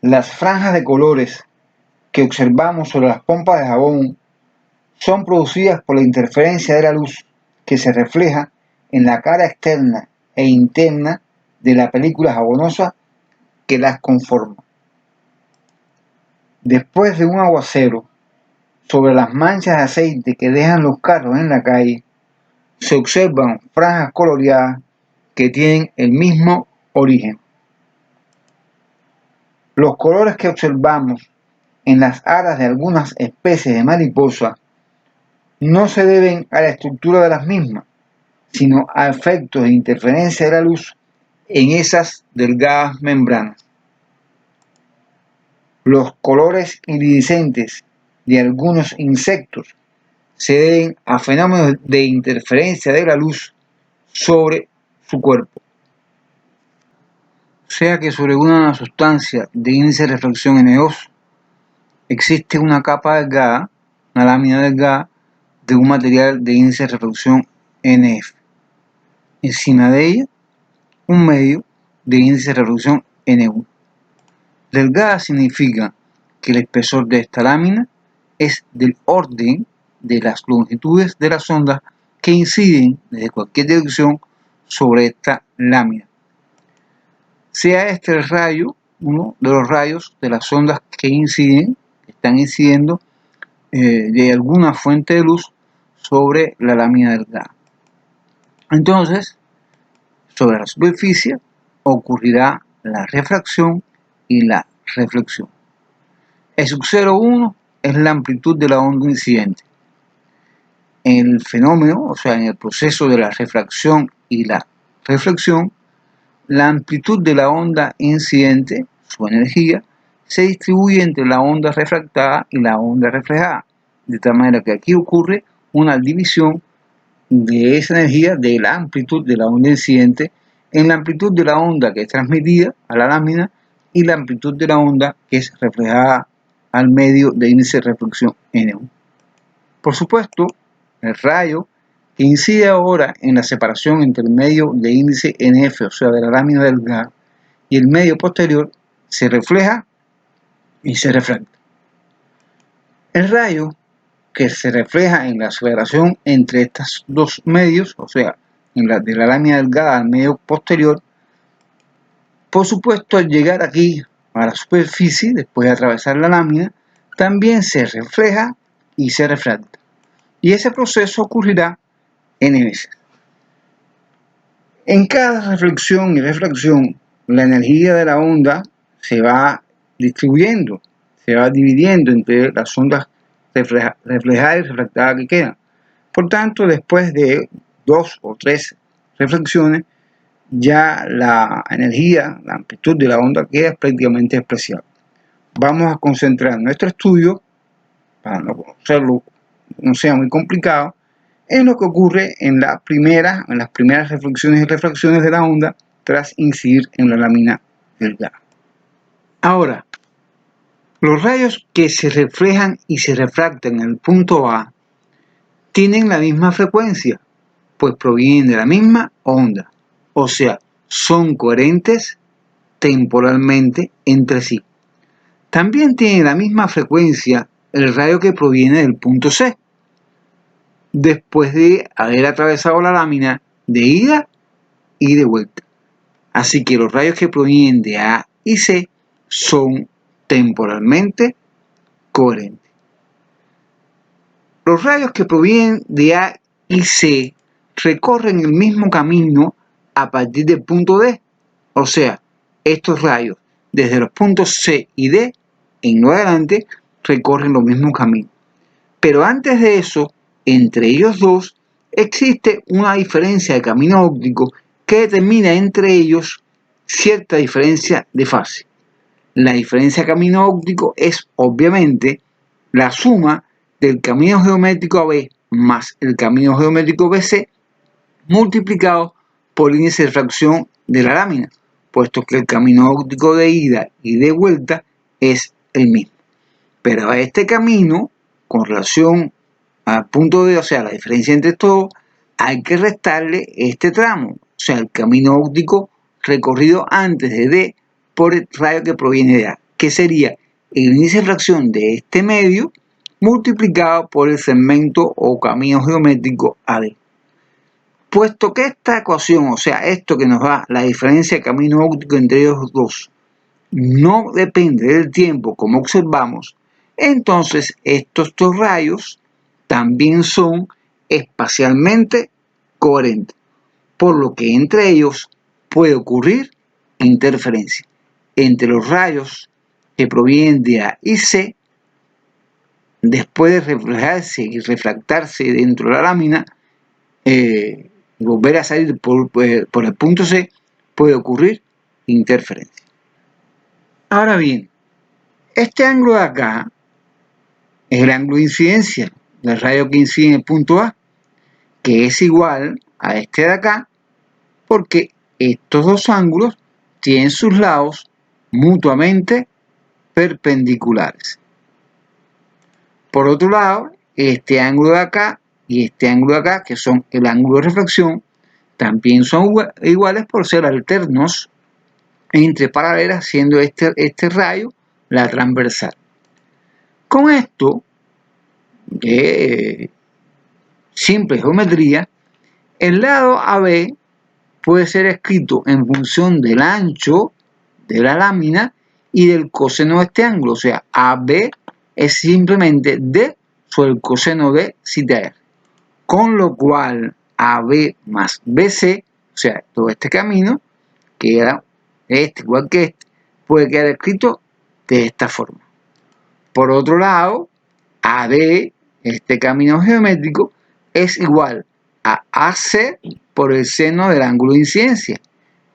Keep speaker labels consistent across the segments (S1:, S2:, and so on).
S1: Las franjas de colores que observamos sobre las pompas de jabón son producidas por la interferencia de la luz que se refleja en la cara externa e interna de la película jabonosa que las conforma. Después de un aguacero, sobre las manchas de aceite que dejan los carros en la calle, se observan franjas coloreadas que tienen el mismo origen. Los colores que observamos en las alas de algunas especies de mariposa no se deben a la estructura de las mismas, sino a efectos de interferencia de la luz en esas delgadas membranas. Los colores iridiscentes de algunos insectos se deben a fenómenos de interferencia de la luz sobre su cuerpo. O sea que sobre una sustancia de índice de refracción N2 existe una capa delgada, una lámina delgada de un material de índice de refracción NF. Encima de ella, un medio de índice de refracción N1. Delgada significa que el espesor de esta lámina es del orden de las longitudes de las ondas que inciden desde cualquier dirección sobre esta lámina. Sea este el rayo, uno de los rayos de las ondas que están incidiendo de alguna fuente de luz sobre la lámina delgada. Entonces, sobre la superficie ocurrirá la refracción y la reflexión. El sub 0,1 es la amplitud de la onda incidente. En el fenómeno, o sea, en el proceso de la refracción y la reflexión, la amplitud de la onda incidente, su energía, se distribuye entre la onda refractada y la onda reflejada, de tal manera que aquí ocurre una división de esa energía de la amplitud de la onda incidente en la amplitud de la onda que es transmitida a la lámina y la amplitud de la onda que es reflejada al medio de índice de reflexión N1. Por supuesto, el rayo que incide ahora en la separación entre el medio de índice NF, o sea, de la lámina delgada, y el medio posterior, se refleja y se refracta. El rayo que se refleja en la separación entre estos dos medios, o sea, de la lámina delgada al medio posterior, por supuesto, al llegar aquí a la superficie, después de atravesar la lámina, también se refleja y se refracta. Y ese proceso ocurrirá n veces. En cada reflexión y refracción, la energía de la onda se va distribuyendo, se va dividiendo entre las ondas reflejadas y refractadas que quedan. Por tanto, después de 2 o 3 reflexiones, ya la energía, la amplitud de la onda queda prácticamente despreciable. Vamos a concentrar nuestro estudio, para no hacerlo, no sea muy complicado, en lo que ocurre en las primeras reflexiones y refracciones de la onda tras incidir en la lámina delgada. Ahora, los rayos que se reflejan y se refractan en el punto A tienen la misma frecuencia, pues provienen de la misma onda, o sea, son coherentes temporalmente entre sí. También tiene la misma frecuencia el rayo que proviene del punto C, después de haber atravesado la lámina de ida y de vuelta. Así que los rayos que provienen de A y C son temporalmente coherentes. Los rayos que provienen de A y C recorren el mismo camino a partir del punto D. O sea, estos rayos desde los puntos C y D en lo adelante recorren los mismos caminos. Pero antes de eso, entre ellos dos, existe una diferencia de camino óptico que determina entre ellos cierta diferencia de fase. La diferencia de camino óptico es obviamente la suma del camino geométrico AB más el camino geométrico BC multiplicado por el índice de refracción de la lámina, puesto que el camino óptico de ida y de vuelta es el mismo. Pero a este camino, con relación al punto D, o sea, la diferencia entre todos, hay que restarle este tramo, o sea, el camino óptico recorrido antes de D por el rayo que proviene de A. que sería el índice de refracción de este medio multiplicado por el segmento o camino geométrico AD. Puesto que esta ecuación, o sea, esto que nos da la diferencia de camino óptico entre ellos dos, no depende del tiempo como observamos, entonces estos dos rayos también son espacialmente coherentes, por lo que entre ellos puede ocurrir interferencia. Entre los rayos que provienen de A y C, después de reflejarse y refractarse dentro de la lámina, y volver a salir por el punto C, puede ocurrir interferencia. Ahora bien, este ángulo de acá es el ángulo de incidencia del rayo que incide en el punto A, que es igual a este de acá, porque estos dos ángulos tienen sus lados mutuamente perpendiculares. Por otro lado, este ángulo de acá y este ángulo de acá, que son el ángulo de reflexión, también son iguales por ser alternos entre paralelas, siendo este rayo la transversal. Con esto, de simple geometría, el lado AB puede ser escrito en función del ancho de la lámina y del coseno de este ángulo. O sea, AB es simplemente D sobre el coseno de θr. Con lo cual, AB más BC, o sea, todo este camino, que era este igual que este, puede quedar escrito de esta forma. Por otro lado, AD, este camino geométrico, es igual a AC por el seno del ángulo de incidencia.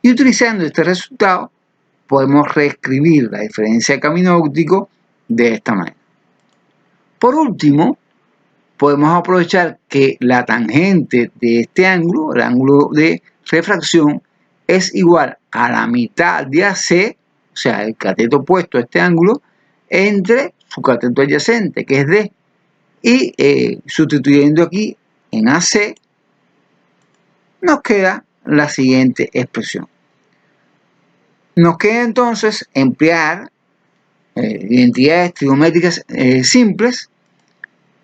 S1: Y utilizando este resultado, podemos reescribir la diferencia de camino óptico de esta manera. Por último, podemos aprovechar que la tangente de este ángulo, el ángulo de refracción, es igual a la mitad de AC, o sea, el cateto opuesto a este ángulo, entre su cateto adyacente, que es D. Y sustituyendo aquí en AC, nos queda la siguiente expresión. Nos queda entonces emplear identidades trigonométricas simples,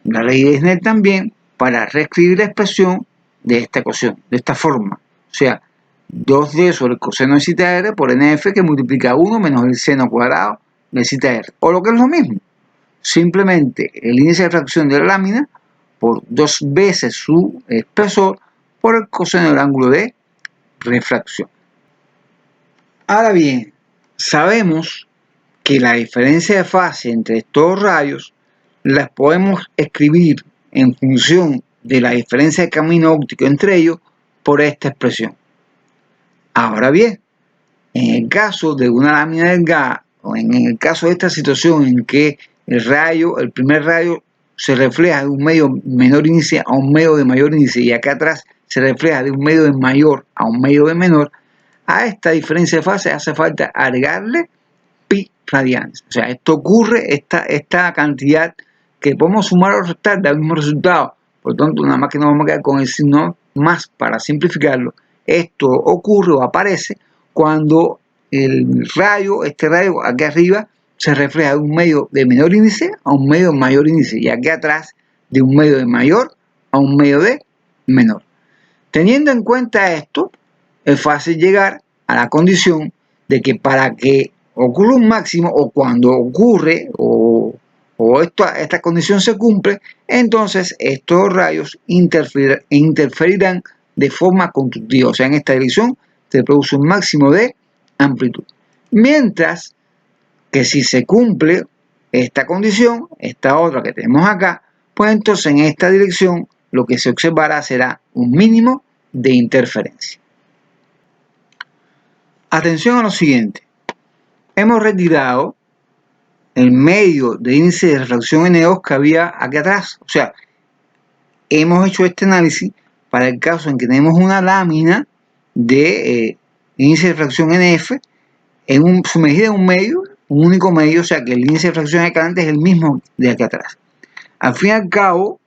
S1: la ley de Snell también, para reescribir la expresión de esta ecuación, de esta forma. O sea, 2D sobre el coseno de θr por NF, que multiplica 1 menos el seno cuadrado de θr. O lo que es lo mismo, simplemente el índice de refracción de la lámina por 2 veces su espesor por el coseno del ángulo de refracción. Ahora bien, sabemos que la diferencia de fase entre estos rayos las podemos escribir en función de la diferencia de camino óptico entre ellos por esta expresión. Ahora bien, en el caso de una lámina delgada, o en el caso de esta situación en que el primer rayo se refleja de un medio menor índice a un medio de mayor índice y acá atrás se refleja de un medio de mayor a un medio de menor, a esta diferencia de fase hace falta agregarle pi radianes. O sea, esto ocurre, esta cantidad que podemos sumar o restar da el mismo resultado. Por lo tanto, nada más que nos vamos a quedar con el signo más para simplificarlo. Esto ocurre o aparece cuando este rayo aquí arriba se refleja de un medio de menor índice a un medio de mayor índice y aquí atrás de un medio de mayor a un medio de menor. Teniendo en cuenta esto, es fácil llegar a la condición de que para que ocurra un máximo o cuando ocurre o esta condición se cumple, entonces estos rayos interferirán de forma constructiva. O sea, en esta dirección se produce un máximo de amplitud. Mientras que si se cumple esta condición, esta otra que tenemos acá, pues entonces en esta dirección lo que se observará será un mínimo de interferencia. Atención a lo siguiente. Hemos retirado el medio de índice de refracción N2 que había aquí atrás. O sea, hemos hecho este análisis para el caso en que tenemos una lámina de índice de refracción NF sumergida en un medio, un único medio, o sea que el índice de refracción de acá adelante es el mismo de aquí atrás. Al fin y al cabo,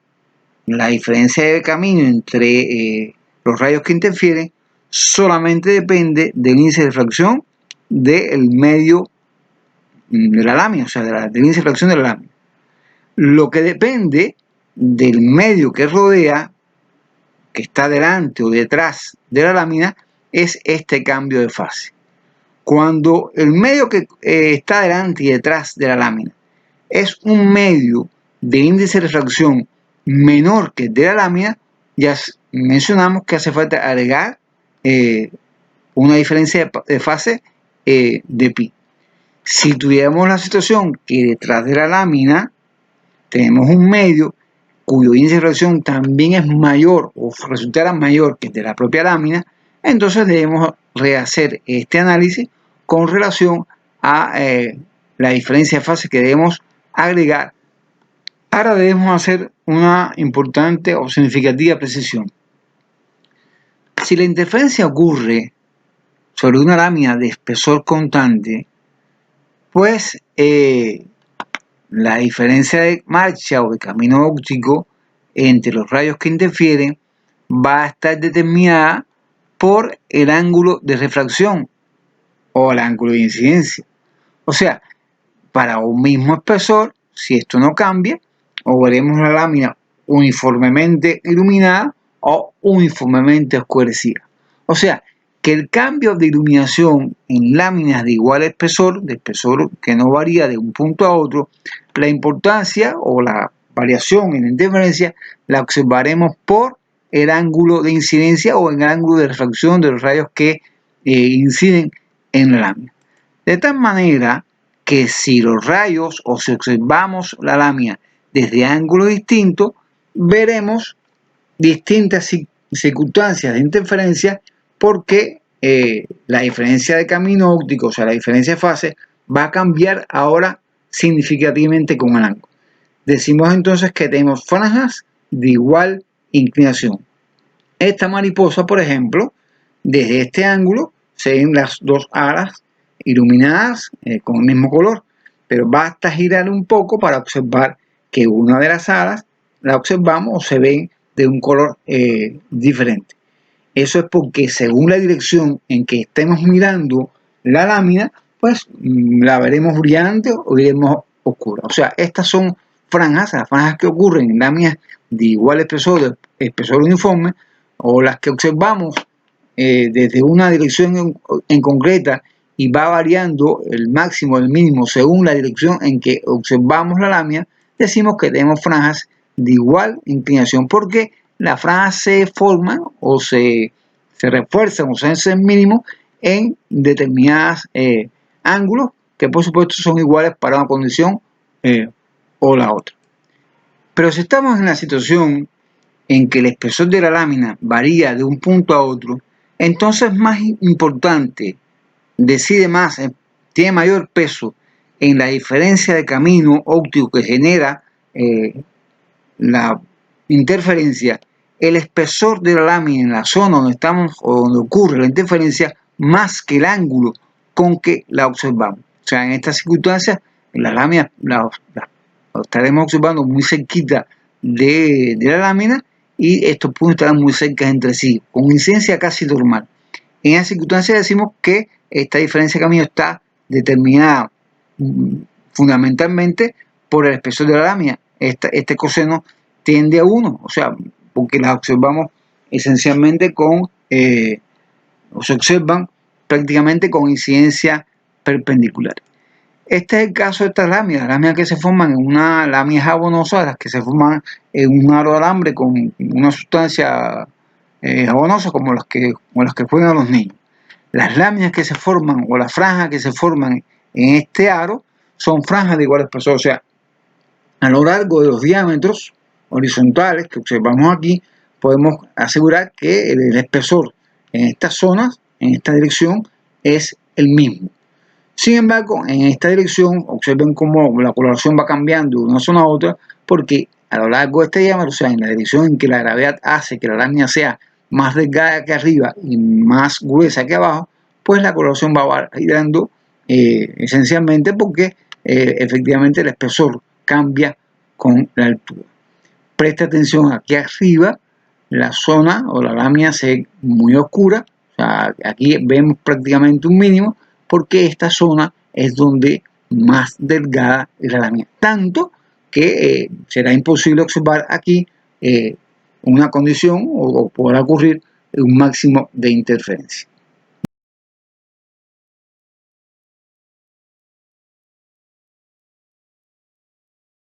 S1: la diferencia de camino entre los rayos que interfieren solamente depende del índice de refracción del medio de la lámina, o sea, del índice de refracción de la lámina. Lo que depende del medio que rodea, que está delante o detrás de la lámina, es este cambio de fase. Cuando el medio que está delante y detrás de la lámina es un medio de índice de refracción menor que el de la lámina, ya mencionamos que hace falta agregar una diferencia de fase de pi. Si tuviéramos la situación que detrás de la lámina tenemos un medio cuyo índice de refracción también es mayor o resultara mayor que el de la propia lámina, entonces debemos rehacer este análisis con relación a la diferencia de fase que debemos agregar. Ahora debemos hacer una importante o significativa precisión. Si la interferencia ocurre sobre una lámina de espesor constante, pues la diferencia de marcha o de camino óptico entre los rayos que interfieren va a estar determinada por el ángulo de refracción o el ángulo de incidencia. O sea, para un mismo espesor, si esto no cambia, o veremos la lámina uniformemente iluminada o uniformemente oscurecida. O sea, que el cambio de iluminación en láminas de igual espesor, de espesor que no varía de un punto a otro, la importancia o la variación en la interferencia la observaremos por el ángulo de incidencia o el ángulo de refracción de los rayos que inciden en la lámina. De tal manera que si los rayos o si observamos la lámina desde ángulos distintos, veremos distintas circunstancias de interferencia porque la diferencia de camino óptico, o sea, la diferencia de fase, va a cambiar ahora significativamente con el ángulo. Decimos entonces que tenemos franjas de igual inclinación. Esta mariposa, por ejemplo, desde este ángulo se ven las dos alas iluminadas con el mismo color, pero basta girar un poco para observar que una de las alas la observamos o se ven de un color diferente. Eso es porque según la dirección en que estemos mirando la lámina, pues la veremos brillante o veremos oscura. O sea, estas son franjas, las franjas que ocurren en láminas de igual espesor, espesor uniforme, o las que observamos desde una dirección en concreta y va variando el máximo o el mínimo según la dirección en que observamos la lámina, decimos que tenemos franjas de igual inclinación porque las franjas se forman o se refuerzan o se hacen mínimos en determinados ángulos que por supuesto son iguales para una condición o la otra. Pero si estamos en la situación en que el espesor de la lámina varía de un punto a otro, entonces más importante, decide más, tiene mayor peso en la diferencia de camino óptico que genera la interferencia, el espesor de la lámina en la zona donde estamos o donde ocurre la interferencia, más que el ángulo con que la observamos. O sea, en estas circunstancias, la lámina la estaremos observando muy cerquita de la lámina y estos puntos estarán muy cerca entre sí, con incidencia casi normal. En esas circunstancias decimos que esta diferencia de camino está determinada fundamentalmente por el espesor de la lámina. Este coseno tiende a 1, o sea, porque la observamos esencialmente con, o se observan prácticamente con incidencia perpendicular. Este es el caso de estas láminas, láminas que se forman en una lámina jabonosa, las que se forman en un aro de alambre con una sustancia jabonosa como las que juegan los niños. Las láminas que se forman o las franjas que se forman en este aro son franjas de igual espesor, o sea, a lo largo de los diámetros horizontales que observamos aquí, podemos asegurar que el espesor en estas zonas, en esta dirección, es el mismo. Sin embargo, en esta dirección, observen cómo la coloración va cambiando de una zona a otra, porque a lo largo de este diámetro, o sea, en la dirección en que la gravedad hace que la lámina sea más delgada que arriba y más gruesa que abajo, pues la coloración va variando esencialmente porque efectivamente el espesor cambia con la altura. Presta atención aquí arriba, la zona o la lámina se ve muy oscura, o sea, aquí vemos prácticamente un mínimo, porque esta zona es donde más delgada es la lámina. Tanto que será imposible observar aquí una condición o podrá ocurrir un máximo de interferencia.